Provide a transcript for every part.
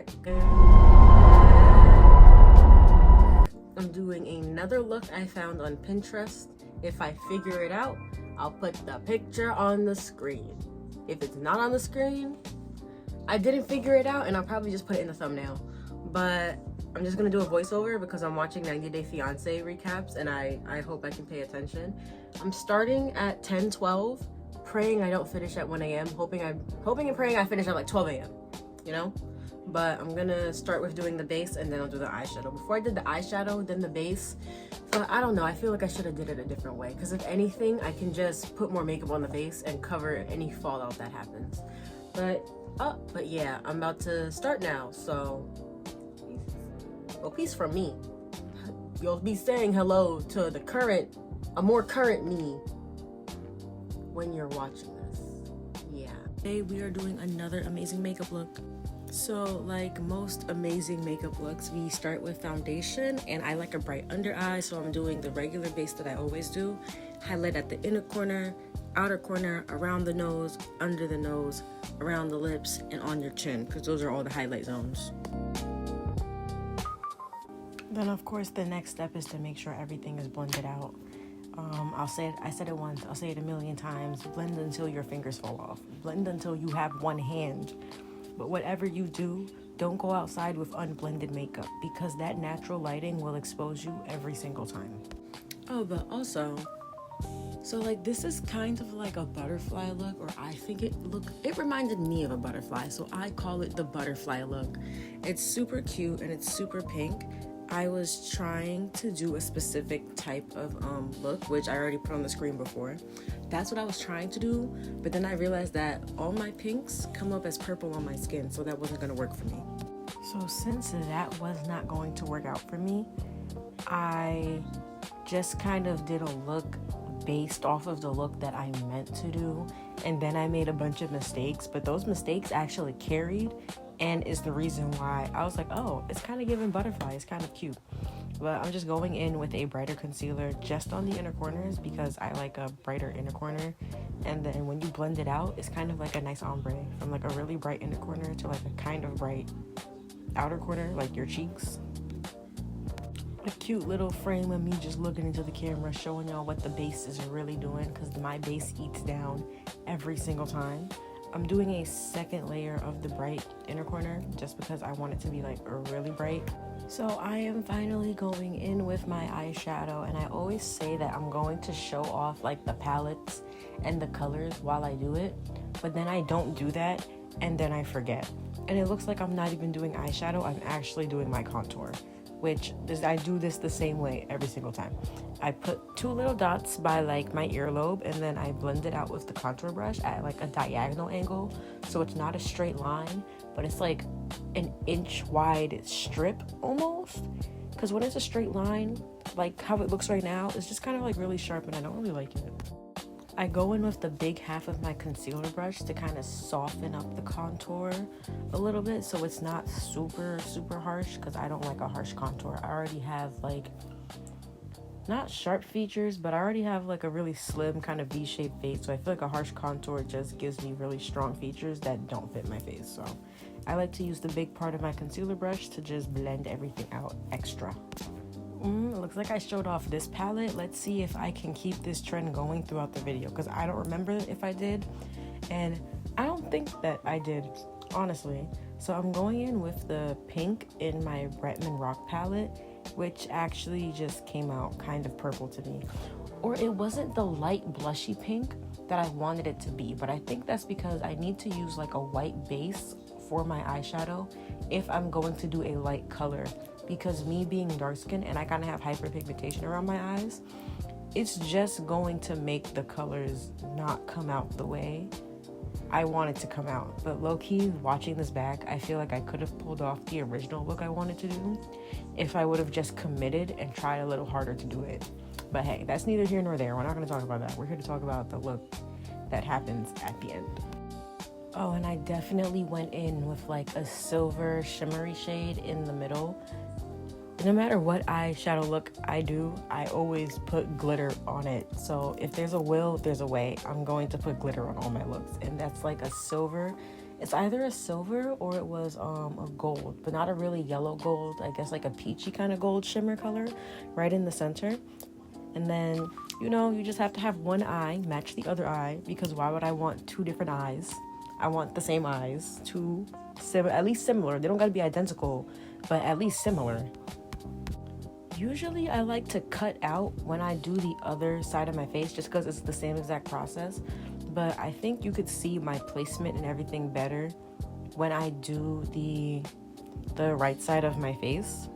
back. I'm doing another look I found on Pinterest. If I figure it out, I'll put the picture on the screen. If it's not on the screen, I didn't figure it out and I'll probably just put it in the thumbnail. But I'm just gonna do a voiceover because I'm watching 90 Day Fiancé recaps and I hope I can pay attention. I'm starting at 10:12, praying I don't finish at 1 a.m. Hoping and praying I finish at like 12 a.m. You know? But I'm gonna start with doing the base and then I'll do the eyeshadow. Before I did the eyeshadow, then the base. But I don't know, I feel like I should have did it a different way. Because if anything, I can just put more makeup on the base and cover any fallout that happens. But yeah, I'm about to start now, so peace from me. You'll be saying hello to a more current me when you're watching this. Yeah. Today we are doing another amazing makeup look. So like most amazing makeup looks, we start with foundation, and I like a bright under eye, so I'm doing the regular base that I always do. Highlight at the inner corner, outer corner, around the nose, under the nose, around the lips, and on your chin, because those are all the highlight zones. Then of course the next step is to make sure everything is blended out. I said it once, I'll say it a million times. Blend until your fingers fall off. Blend until you have one hand. But whatever you do, don't go outside with unblended makeup because that natural lighting will expose you every single time. Oh, but also, so like this is kind of like a butterfly look, or I think it reminded me of a butterfly, so I call it the butterfly look. It's super cute and it's super pink. I was trying to do a specific type of look, which I already put on the screen before. That's what I was trying to do, but then I realized that all my pinks come up as purple on my skin, so that wasn't gonna work for me. So since that was not going to work out for me, I just kind of did a look based off of the look that I meant to do, and then I made a bunch of mistakes, but those mistakes actually carried and is the reason why I was like, oh, it's kind of giving butterfly, it's kind of cute. But I'm just going in with a brighter concealer just on the inner corners because I like a brighter inner corner, and then when you blend it out, it's kind of like a nice ombre from like a really bright inner corner to like a kind of bright outer corner, like your cheeks. A cute little frame of me just looking into the camera, showing y'all what the base is really doing, because my base eats down every single time. I'm doing a second layer of the bright inner corner just because I want it to be like really bright. So I am finally going in with my eyeshadow, and I always say that I'm going to show off like the palettes and the colors while I do it, but then I don't do that and then I forget. And it looks like I'm not even doing eyeshadow, I'm actually doing my contour, which I do this the same way every single time. I put 2 little dots by like my earlobe, and then I blend it out with the contour brush at like a diagonal angle, so it's not a straight line, but it's like an inch wide strip almost. Because when it's a straight line, like how it looks right now, it's just kind of like really sharp, and I don't really like it. I go in with the big half of my concealer brush to kind of soften up the contour a little bit so it's not super harsh, because I don't like a harsh contour. I already have like not sharp features, but I already have like a really slim kind of V-shaped face, so I feel like a harsh contour just gives me really strong features that don't fit my face. So I like to use the big part of my concealer brush to just blend everything out extra. Looks like I showed off this palette. Let's see if I can keep this trend going throughout the video, because I don't remember if I did, and I don't think that I did, honestly. So I'm going in with the pink in my Bretman Rock palette, which actually just came out kind of purple to me. Or it wasn't the light blushy pink that I wanted it to be, but I think that's because I need to use like a white base for my eyeshadow if I'm going to do a light color, because me being dark skinned and I kind of have hyperpigmentation around my eyes, it's just going to make the colors not come out the way I want it to come out. But low-key, watching this back, I feel like I could have pulled off the original look I wanted to do if I would have just committed and tried a little harder to do it. But hey, that's neither here nor there. We're not going to talk about that. We're here to talk about the look that happens at the end. Oh, and I definitely went in with like a silver shimmery shade in the middle. No matter what eyeshadow look I do, I always put glitter on it. So if there's a will, there's a way. I'm going to put glitter on all my looks. And that's like a silver It's either a silver or it was a gold, but not a really yellow gold. I guess like a peachy kind of gold shimmer color right in the center. And then, you just have to have one eye match the other eye, because why would I want two different eyes? I want the same eyes, at least similar. They don't gotta be identical, but at least similar. Usually I like to cut out when I do the other side of my face, just because it's the same exact process. But I think you could see my placement and everything better when I do the right side of my face.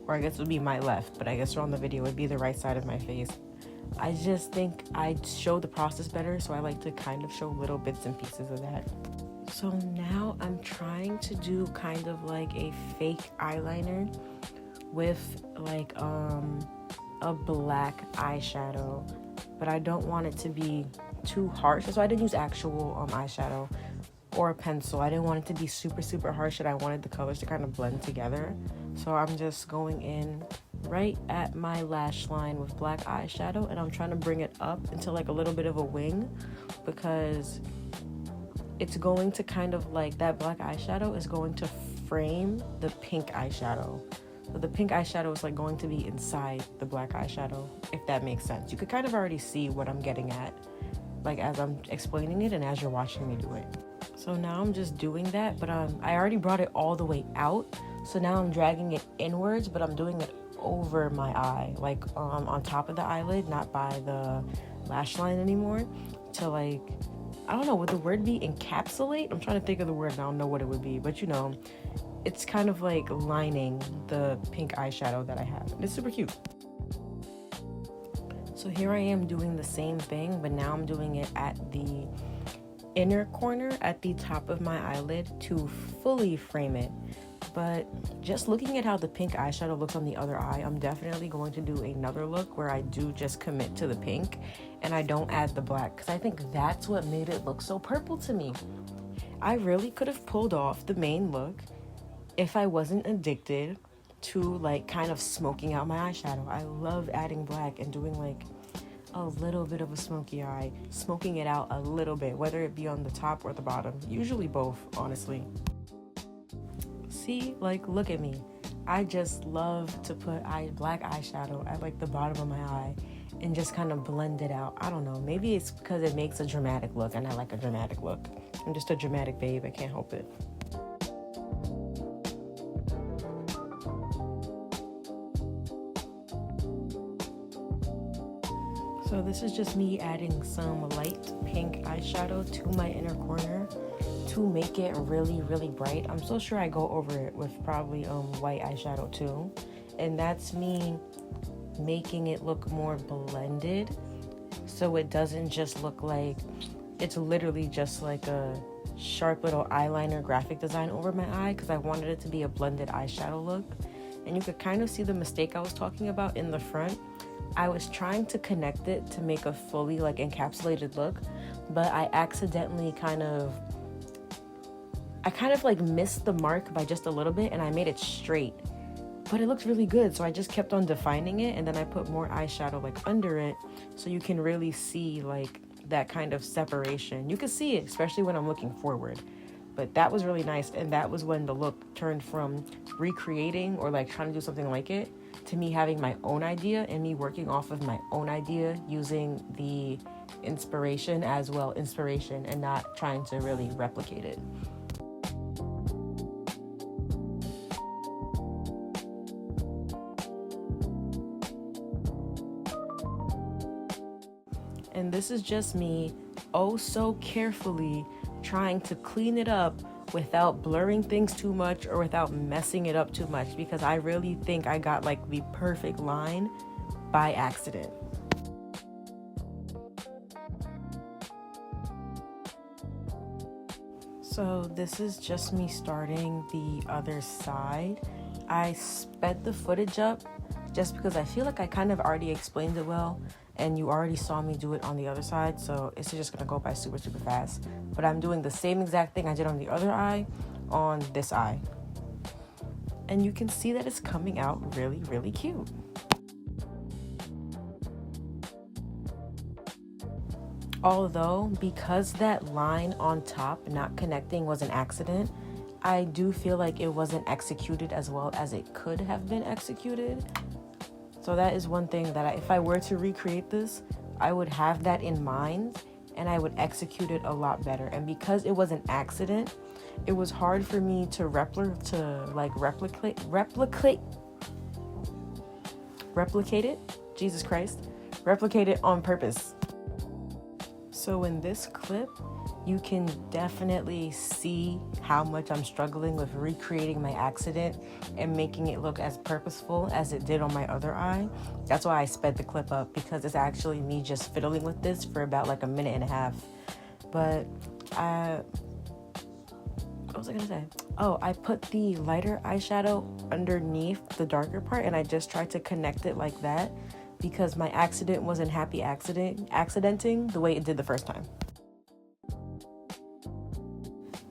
Or I guess it would be my left, but I guess on the video it would be the right side of my face. I just think I show the process better, so I like to kind of show little bits and pieces of that. So now I'm trying to do kind of like a fake eyeliner with like a black eyeshadow, but I don't want it to be too harsh, so I didn't use actual eyeshadow or a pencil. I didn't want it to be super super harsh, and I wanted the colors to kind of blend together. So I'm just going in right at my lash line with black eyeshadow, and I'm trying to bring it up into like a little bit of a wing, because it's going to kind of like, that black eyeshadow is going to frame the pink eyeshadow. So the pink eyeshadow is like going to be inside the black eyeshadow, if that makes sense. You could kind of already see what I'm getting at, like as I'm explaining it and as you're watching me do it. So now I'm just doing that, but I already brought it all the way out. So now I'm dragging it inwards, but I'm doing it over my eye, like on top of the eyelid, not by the lash line anymore, to like, I don't know, would the word be encapsulate? I'm trying to think of the word and I don't know what it would be, but it's kind of like lining the pink eyeshadow that I have. It's super cute. So here I am doing the same thing, but now I'm doing it at the inner corner at the top of my eyelid to fully frame it. But just looking at how the pink eyeshadow looks on the other eye, I'm definitely going to do another look where I do just commit to the pink and I don't add the black, because I think that's what made it look so purple to me. I really could have pulled off the main look if I wasn't addicted to like kind of smoking out my eyeshadow. I love adding black and doing like a little bit of a smoky eye, smoking it out a little bit, whether it be on the top or the bottom, usually both, honestly. See, like, look at me. I just love to put black eyeshadow at like the bottom of my eye and just kind of blend it out. I don't know, maybe it's because it makes a dramatic look and I like a dramatic look. I'm just a dramatic babe, I can't help it. So this is just me adding some light pink eyeshadow to my inner corner to make it really, really bright. I'm so sure I go over it with probably white eyeshadow too. And that's me making it look more blended, so it doesn't just look like, it's literally just like a sharp little eyeliner graphic design over my eye, because I wanted it to be a blended eyeshadow look. And you could kind of see the mistake I was talking about in the front. I was trying to connect it to make a fully like encapsulated look, but I accidentally kind of like missed the mark by just a little bit, and I made it straight, but it looked really good. So I just kept on defining it, and then I put more eyeshadow like under it, so you can really see like that kind of separation. You can see it, especially when I'm looking forward. But that was really nice, and that was when the look turned from recreating or like trying to do something like it to me having my own idea and me working off of my own idea, using the inspiration as well, and not trying to really replicate it. And this is just me, oh so carefully, trying to clean it up without blurring things too much or without messing it up too much, because I really think I got like the perfect line by accident. So this is just me starting the other side. I sped the footage up just because I feel like I kind of already explained it well, and you already saw me do it on the other side, so it's just gonna go by super, super fast. But I'm doing the same exact thing I did on the other eye on this eye. And you can see that it's coming out really, really cute. Although, because that line on top not connecting was an accident, I do feel like it wasn't executed as well as it could have been executed. So that is one thing that if I were to recreate this, I would have that in mind and I would execute it a lot better. And because it was an accident, it was hard for me to replicate it. Jesus Christ. Replicate it on purpose. So in this clip, you can definitely see how much I'm struggling with recreating my accident and making it look as purposeful as it did on my other eye. That's why I sped the clip up, because it's actually me just fiddling with this for about like a minute and a half. But what was I gonna say? Oh, I put the lighter eyeshadow underneath the darker part and I just tried to connect it like that because my accident wasn't accidenting the way it did the first time.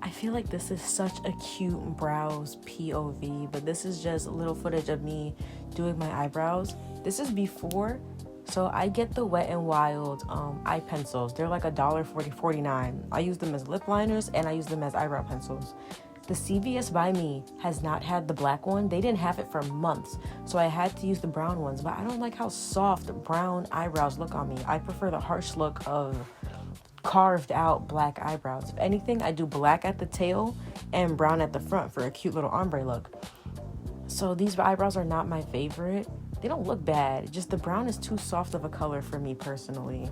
I feel like this is such a cute brows POV, but this is just a little footage of me doing my eyebrows. This is before, so I get the Wet n Wild eye pencils. They're like $1.49. I use them as lip liners and I use them as eyebrow pencils. The CVS by me has not had the black one. They didn't have it for months, so I had to use the brown ones, but I don't like how soft brown eyebrows look on me. I prefer the harsh look of carved out black eyebrows. If anything, I do black at the tail and brown at the front for a cute little ombre look. So these eyebrows are not my favorite. They don't look bad, just the brown is too soft of a color for me personally.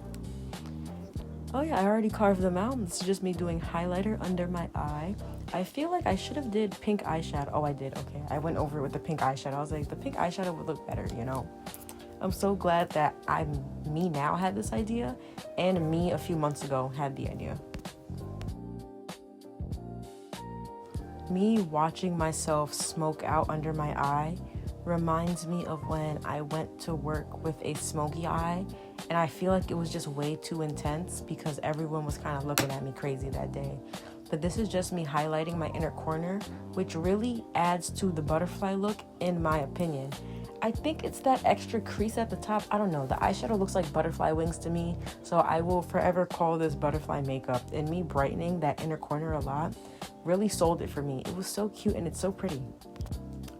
Oh yeah, I already carved them out. It's just me doing highlighter under my eye. I feel like I should have did pink eyeshadow. Oh, I did. Okay, I went over it with the pink eyeshadow. I was like, the pink eyeshadow would look better, you know? I'm so glad that me now had this idea and me a few months ago had the idea. Me watching myself smoke out under my eye reminds me of when I went to work with a smoky eye, and I feel like it was just way too intense because everyone was kind of looking at me crazy that day. But this is just me highlighting my inner corner, which really adds to the butterfly look in my opinion. I think it's that extra crease at the top. I don't know. The eyeshadow looks like butterfly wings to me, so I will forever call this butterfly makeup. And me brightening that inner corner a lot really sold it for me. It was so cute and it's so pretty.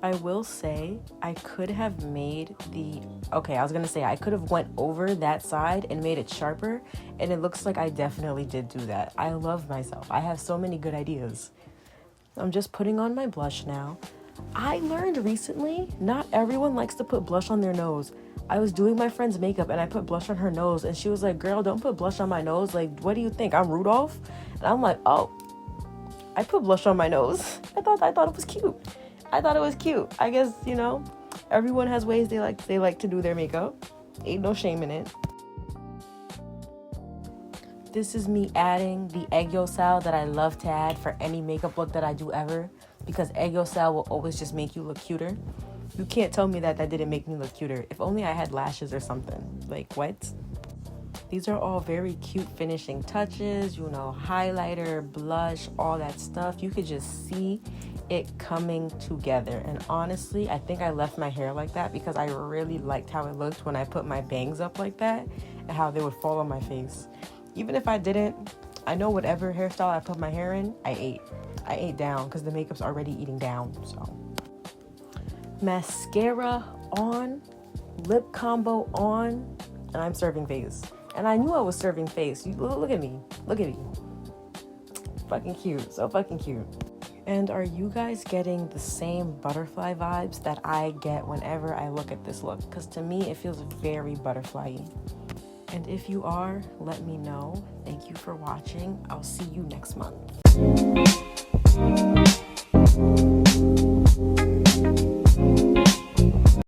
I will say I could have made I could have went over that side and made it sharper, and it looks like I definitely did do that. I love myself. I have so many good ideas. I'm just putting on my blush now. I learned recently, not everyone likes to put blush on their nose. I was doing my friend's makeup and I put blush on her nose and she was like, girl, don't put blush on my nose. Like, what do you think? I'm Rudolph? And I'm like, oh, I put blush on my nose. I thought it was cute. I guess, you know, everyone has ways they like to do their makeup. Ain't no shame in it. This is me adding the egg yolk salve that I love to add for any makeup look that I do ever, because egg yolk salve will always just make you look cuter. You can't tell me that didn't make me look cuter. If only I had lashes or something. Like, what? These are all very cute finishing touches, you know, highlighter, blush, all that stuff. You could just see it coming together. And honestly, I think I left my hair like that because I really liked how it looked when I put my bangs up like that and how they would fall on my face. Even if I didn't, I know whatever hairstyle I put my hair in, I ate down because the makeup's already eating down. So mascara on, lip combo on, and I'm serving face. And I knew I was serving face. You look at me. Fucking cute. So fucking cute. And are you guys getting the same butterfly vibes that I get whenever I look at this look? Because to me, it feels very butterfly-y. And if you are, let me know. Thank you for watching. I'll see you next month.